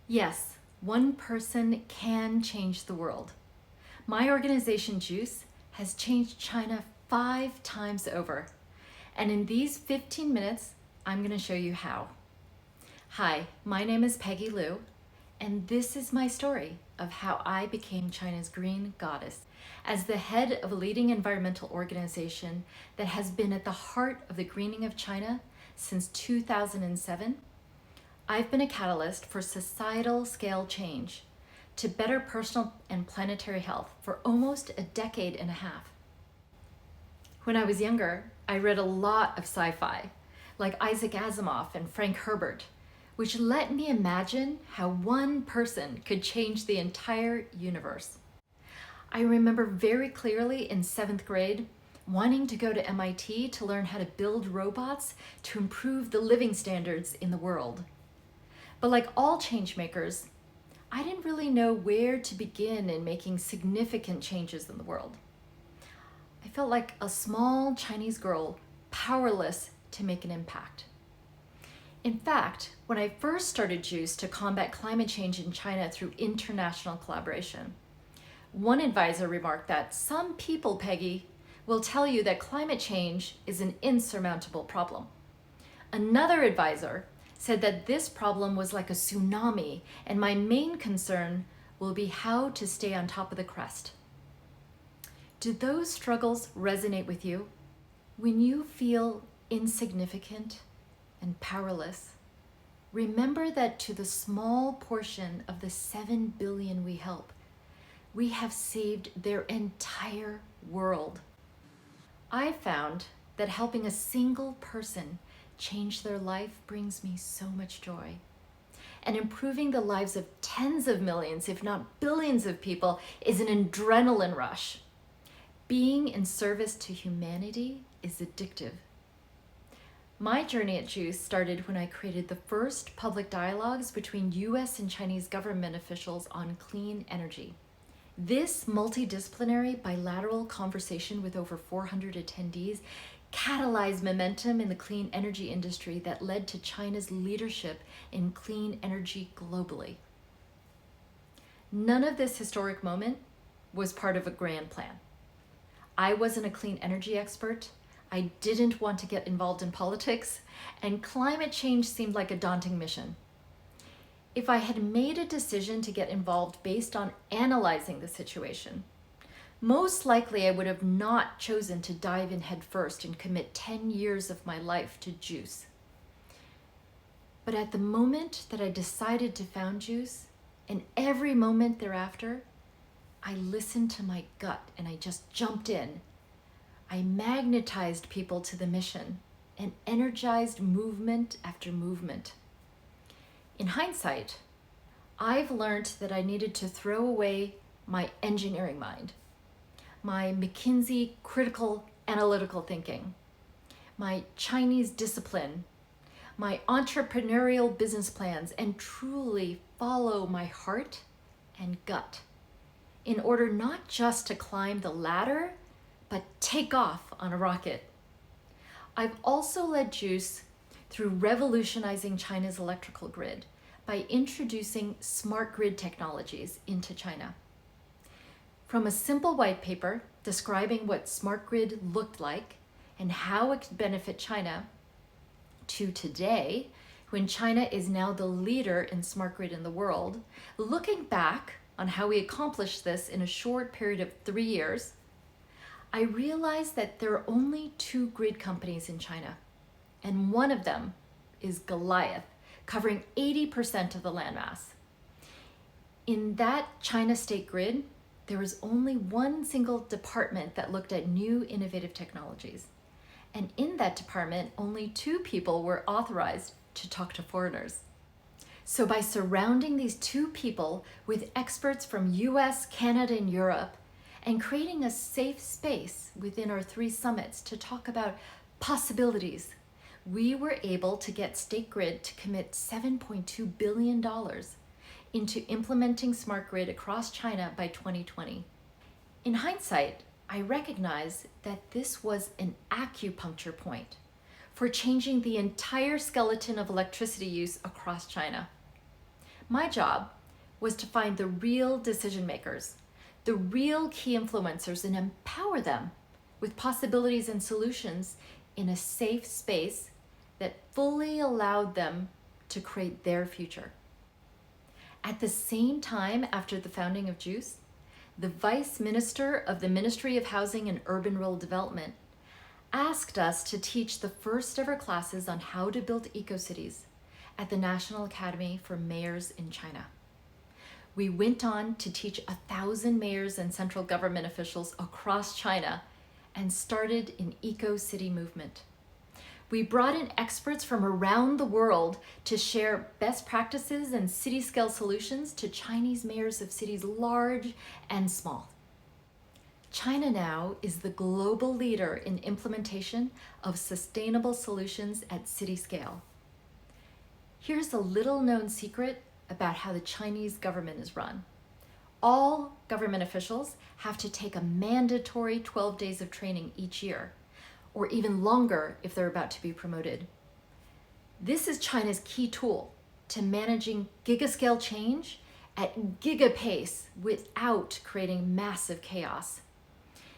Yes, one person can change the world. My organization, JUCCCE, has changed China 5 times over. And in these 15 minutes, I'm going to show you how. Hi, my name is Peggy Liu, and this is my story of how I became China's green goddess. As the head of a leading environmental organization that has been at the heart of the greening of China since 2007, I've been a catalyst for societal scale change to better personal and planetary health for almost a decade and a half. When I was younger, I read a lot of sci-fi, like Isaac Asimov and Frank Herbert, which let me imagine how one person could change the entire universe. I remember very clearly in 7th grade wanting to go to MIT to learn how to build robots to improve the living standards in the world. But like all change makers, I didn't really know where to begin in making significant changes in the world. I felt like a small Chinese girl, powerless to make an impact. In fact, when I first started JUCCCE to combat climate change in China through international collaboration, one advisor remarked that some people, Peggy, will tell you that climate change is an insurmountable problem. Another advisor said that this problem was like a tsunami, and my main concern will be how to stay on top of the crest. Do those struggles resonate with you? When you feel insignificant and powerless, remember that to the small portion of the 7 billion we help, we have saved their entire world. I found that helping a single person change their life brings me so much joy. And improving the lives of tens of millions, if not billions of people is an adrenaline rush. Being in service to humanity is addictive. My journey at JUCCCE started when I created the first public dialogues between US and Chinese government officials on clean energy. This multidisciplinary bilateral conversation with over 400 attendees catalyzed momentum in the clean energy industry that led to China's leadership in clean energy globally. None of this historic moment was part of a grand plan. I wasn't a clean energy expert. I didn't want to get involved in politics, and climate change seemed like a daunting mission. If I had made a decision to get involved based on analyzing the situation, most likely I would have not chosen to dive in headfirst and commit 10 years of my life to JUCCCE. But at the moment that I decided to found JUCCCE, and every moment thereafter, I listened to my gut and I just jumped in. I magnetized people to the mission and energized movement after movement. In hindsight, I've learned that I needed to throw away my engineering mind, my McKinsey critical analytical thinking, my Chinese discipline, my entrepreneurial business plans, and truly follow my heart and gut in order not just to climb the ladder, but take off on a rocket. I've also led JUCCCE through revolutionizing China's electrical grid by introducing smart grid technologies into China. From a simple white paper describing what smart grid looked like and how it could benefit China, to today, when China is now the leader in smart grid in the world, looking back on how we accomplished this in a short period of 3 years, I realized that there are only 2 grid companies in China, and one of them is Goliath, covering 80% of the landmass. In that China state grid, there was only one single department that looked at new innovative technologies. And in that department, only 2 people were authorized to talk to foreigners. So by surrounding these 2 people with experts from US, Canada, and Europe, and creating a safe space within our 3 summits to talk about possibilities, we were able to get State Grid to commit $7.2 billion into implementing smart grid across China by 2020. In hindsight, I recognize that this was an acupuncture point for changing the entire skeleton of electricity use across China. My job was to find the real decision makers, the real key influencers, and empower them with possibilities and solutions in a safe space that fully allowed them to create their future. At the same time, after the founding of JUCCCE, the Vice Minister of the Ministry of Housing and Urban Rural Development asked us to teach the first ever classes on how to build eco-cities at the National Academy for Mayors in China. We went on to teach 1,000 mayors and central government officials across China and started an eco-city movement. We brought in experts from around the world to share best practices and city-scale solutions to Chinese mayors of cities large and small. China now is the global leader in implementation of sustainable solutions at city scale. Here's a little-known secret about how the Chinese government is run. All government officials have to take a mandatory 12 days of training each year, or even longer if they're about to be promoted. This is China's key tool to managing giga-scale change at giga-pace without creating massive chaos.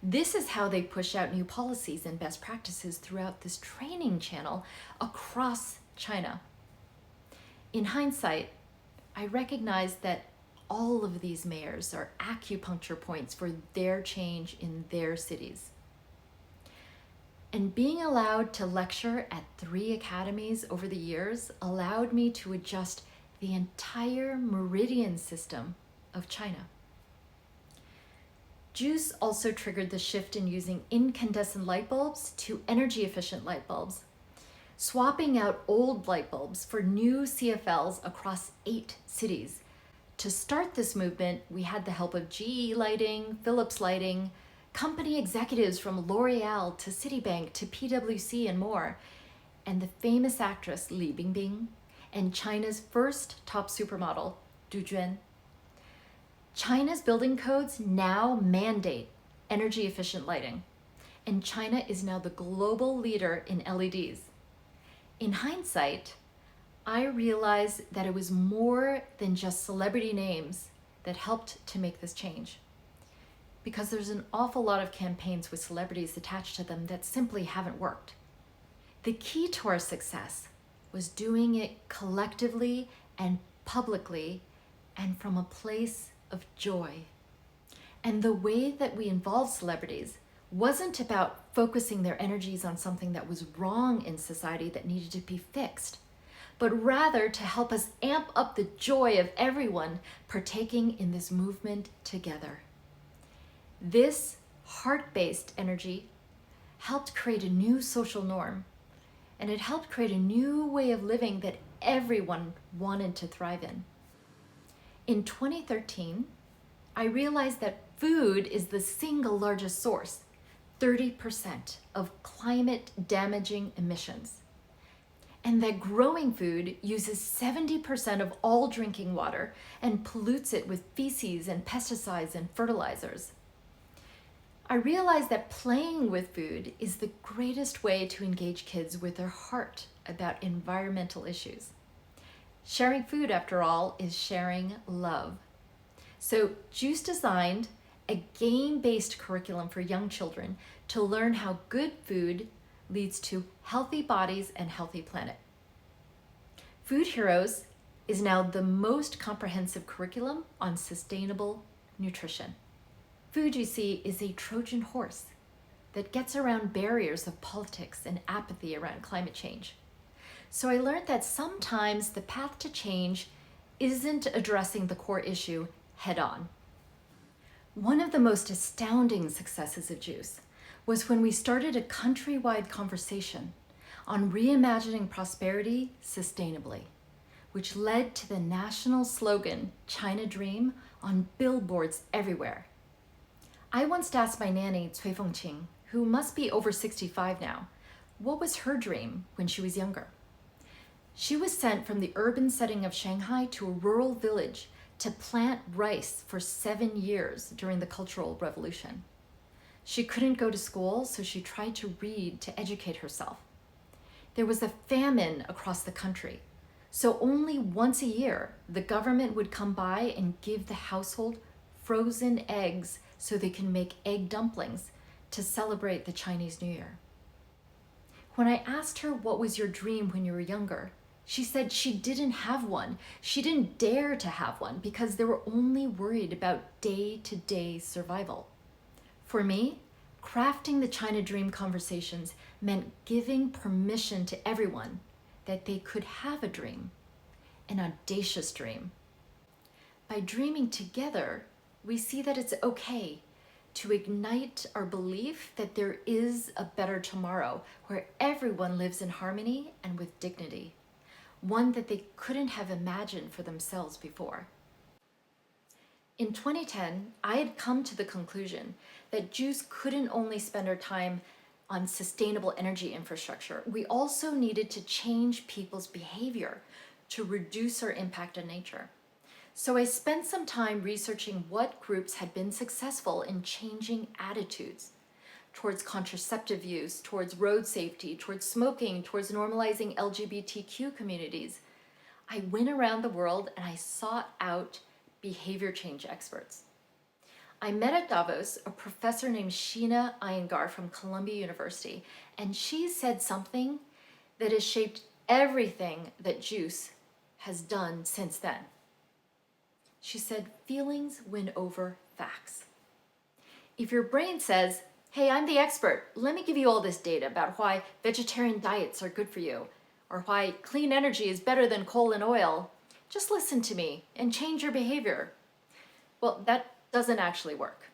This is how they push out new policies and best practices throughout this training channel across China. In hindsight, I recognize that all of these mayors are acupuncture points for their change in their cities. And being allowed to lecture at 3 academies over the years allowed me to adjust the entire meridian system of China. JUCCCE also triggered the shift in using incandescent light bulbs to energy-efficient light bulbs, swapping out old light bulbs for new CFLs across 8 cities. To start this movement, we had the help of GE Lighting, Philips Lighting, company executives from L'Oreal to Citibank to PwC and more, and the famous actress Li Bingbing, and China's first top supermodel, Du Juan. China's building codes now mandate energy-efficient lighting, and China is now the global leader in LEDs. In hindsight, I realized that it was more than just celebrity names that helped to make this change, because there's an awful lot of campaigns with celebrities attached to them that simply haven't worked. The key to our success was doing it collectively and publicly and from a place of joy. And the way that we involved celebrities wasn't about focusing their energies on something that was wrong in society that needed to be fixed, but rather to help us amp up the joy of everyone partaking in this movement together. This heart-based energy helped create a new social norm, and it helped create a new way of living that everyone wanted to thrive in. In 2013, I realized that food is the single largest source, 30% of climate-damaging emissions, and that growing food uses 70% of all drinking water and pollutes it with feces and pesticides and fertilizers. I realized that playing with food is the greatest way to engage kids with their heart about environmental issues. Sharing food, after all, is sharing love. So JUCCCE designed a game-based curriculum for young children to learn how good food leads to healthy bodies and healthy planet. Food Heroes is now the most comprehensive curriculum on sustainable nutrition. Food, you see, is a Trojan horse that gets around barriers of politics and apathy around climate change. So I learned that sometimes the path to change isn't addressing the core issue head-on. One of the most astounding successes of JUCCCE was when we started a countrywide conversation on reimagining prosperity sustainably, which led to the national slogan, China Dream, on billboards everywhere. I once asked my nanny, Cui Fengqing, who must be over 65 now, what was her dream when she was younger? She was sent from the urban setting of Shanghai to a rural village to plant rice for 7 years during the Cultural Revolution. She couldn't go to school, so she tried to read to educate herself. There was a famine across the country, So only once a year, the government would come by and give the household frozen eggs so they can make egg dumplings to celebrate the Chinese New Year. When I asked her what was your dream when you were younger, she said she didn't have one. She didn't dare to have one because they were only worried about day-to-day survival. For me, crafting the China Dream conversations meant giving permission to everyone that they could have a dream, an audacious dream. By dreaming together, we see that it's okay to ignite our belief that there is a better tomorrow where everyone lives in harmony and with dignity, one that they couldn't have imagined for themselves before. In 2010, I had come to the conclusion that JUCCCE couldn't only spend our time on sustainable energy infrastructure. We also needed to change people's behavior to reduce our impact on nature. So I spent some time researching what groups had been successful in changing attitudes towards contraceptive use, towards road safety, towards smoking, towards normalizing LGBTQ communities. I went around the world and I sought out behavior change experts. I met at Davos a professor named Sheena Iyengar from Columbia University, and she said something that has shaped everything that JUCCCE has done since then. She said, feelings win over facts. If your brain says, hey, I'm the expert, let me give you all this data about why vegetarian diets are good for you, or why clean energy is better than coal and oil, just listen to me and change your behavior. Well, that doesn't actually work.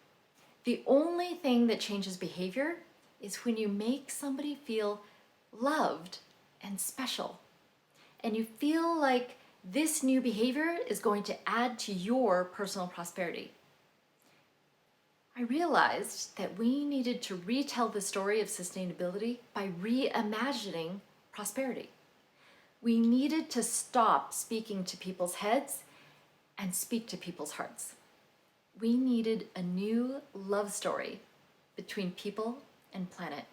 The only thing that changes behavior is when you make somebody feel loved and special, and you feel like this new behavior is going to add to your personal prosperity. I realized that we needed to retell the story of sustainability by reimagining prosperity. We needed to stop speaking to people's heads and speak to people's hearts. We needed a new love story between people and planet.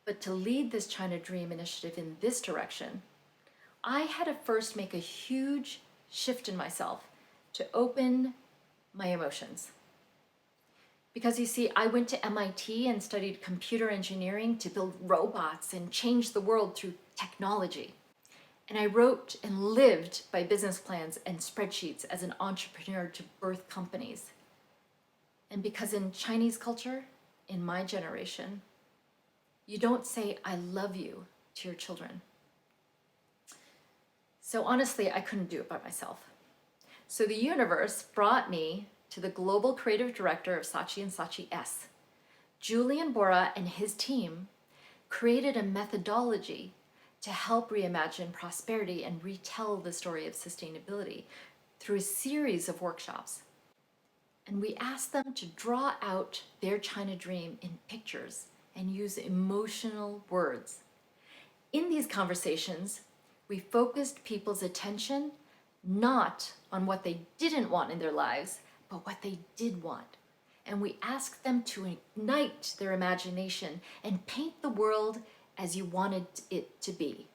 But to lead this China Dream initiative in this direction, I had to first make a huge shift in myself to open my emotions. Because you see, I went to MIT and studied computer engineering to build robots and change the world through technology. And I wrote and lived by business plans and spreadsheets as an entrepreneur to birth companies. And because in Chinese culture, in my generation, you don't say, I love you to your children. So honestly, I couldn't do it by myself. So the universe brought me to the global creative director of JUCCCE and JUCCCE. Julian Bora and his team created a methodology to help reimagine prosperity and retell the story of sustainability through a series of workshops. And we asked them to draw out their China Dream in pictures and use emotional words. In these conversations, we focused people's attention not on what they didn't want in their lives, but what they did want. And we asked them to ignite their imagination and paint the world as you wanted it to be.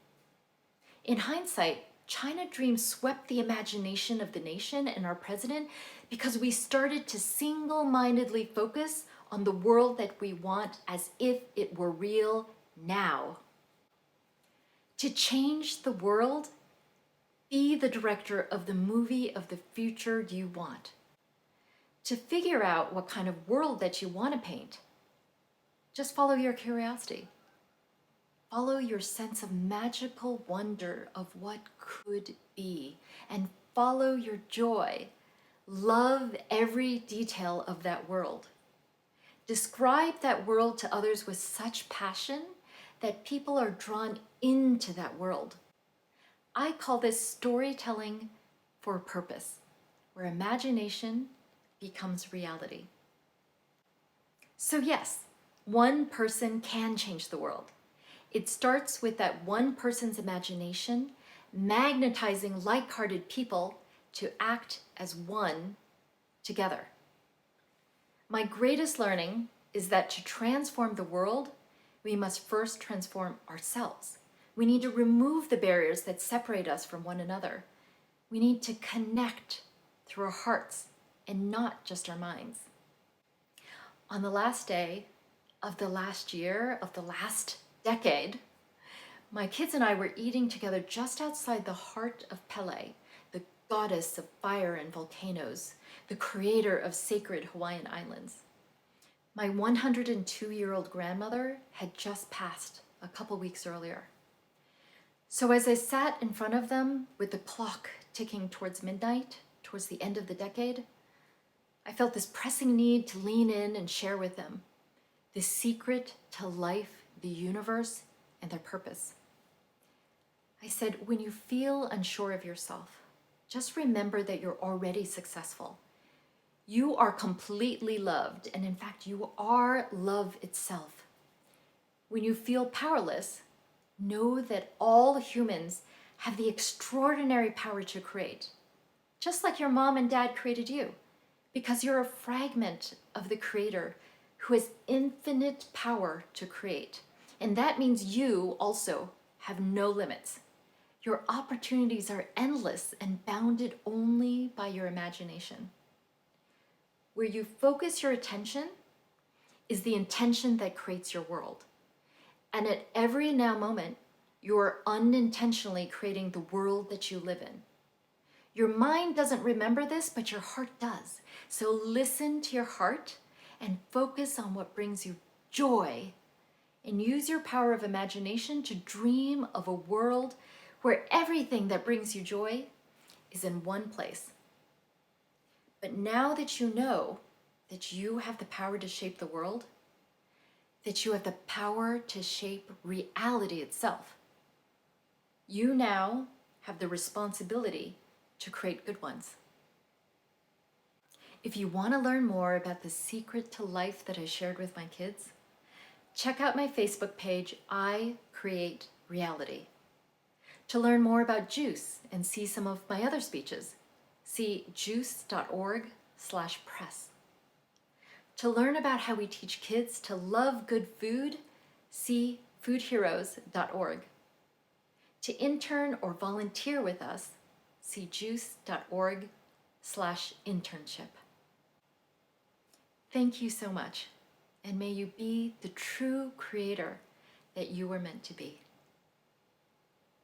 In hindsight, China Dream swept the imagination of the nation and our president because we started to single-mindedly focus on the world that we want as if it were real now. To change the world, be the director of the movie of the future you want. To figure out what kind of world that you want to paint, just follow your curiosity. Follow your sense of magical wonder of what could be, and follow your joy. Love every detail of that world. Describe that world to others with such passion that people are drawn into that world. I call this storytelling for a purpose, where imagination becomes reality. So yes, one person can change the world. It starts with that one person's imagination, magnetizing like-hearted people to act as one together. My greatest learning is that to transform the world, we must first transform ourselves. We need to remove the barriers that separate us from one another. We need to connect through our hearts and not just our minds. On the last day of the last year of the last decade, my kids and I were eating together just outside the heart of Pele, the goddess of fire and volcanoes, the creator of sacred Hawaiian islands. My 102-year-old grandmother had just passed a couple weeks earlier. So as I sat in front of them with the clock ticking towards midnight, towards the end of the decade, I felt this pressing need to lean in and share with them the secret to life, the universe, and their purpose. I said, when you feel unsure of yourself, just remember that you're already successful. You are completely loved, and in fact, you are love itself. When you feel powerless, know that all humans have the extraordinary power to create, just like your mom and dad created you, because you're a fragment of the Creator who has infinite power to create. And that means you also have no limits. Your opportunities are endless and bounded only by your imagination. Where you focus your attention is the intention that creates your world. And at every now moment, you are unintentionally creating the world that you live in. Your mind doesn't remember this, but your heart does. So listen to your heart and focus on what brings you joy, and use your power of imagination to dream of a world where everything that brings you joy is in one place. But now that you know that you have the power to shape the world, that you have the power to shape reality itself, you now have the responsibility to create good ones. If you want to learn more about the secret to life that I shared with my kids, check out my Facebook page, I Create Reality. To learn more about JUCCCE and see some of my other speeches, see juice.org/press. To learn about how we teach kids to love good food, see foodheroes.org. To intern or volunteer with us, see juice.org/internship. Thank you so much, and may you be the true creator that you were meant to be.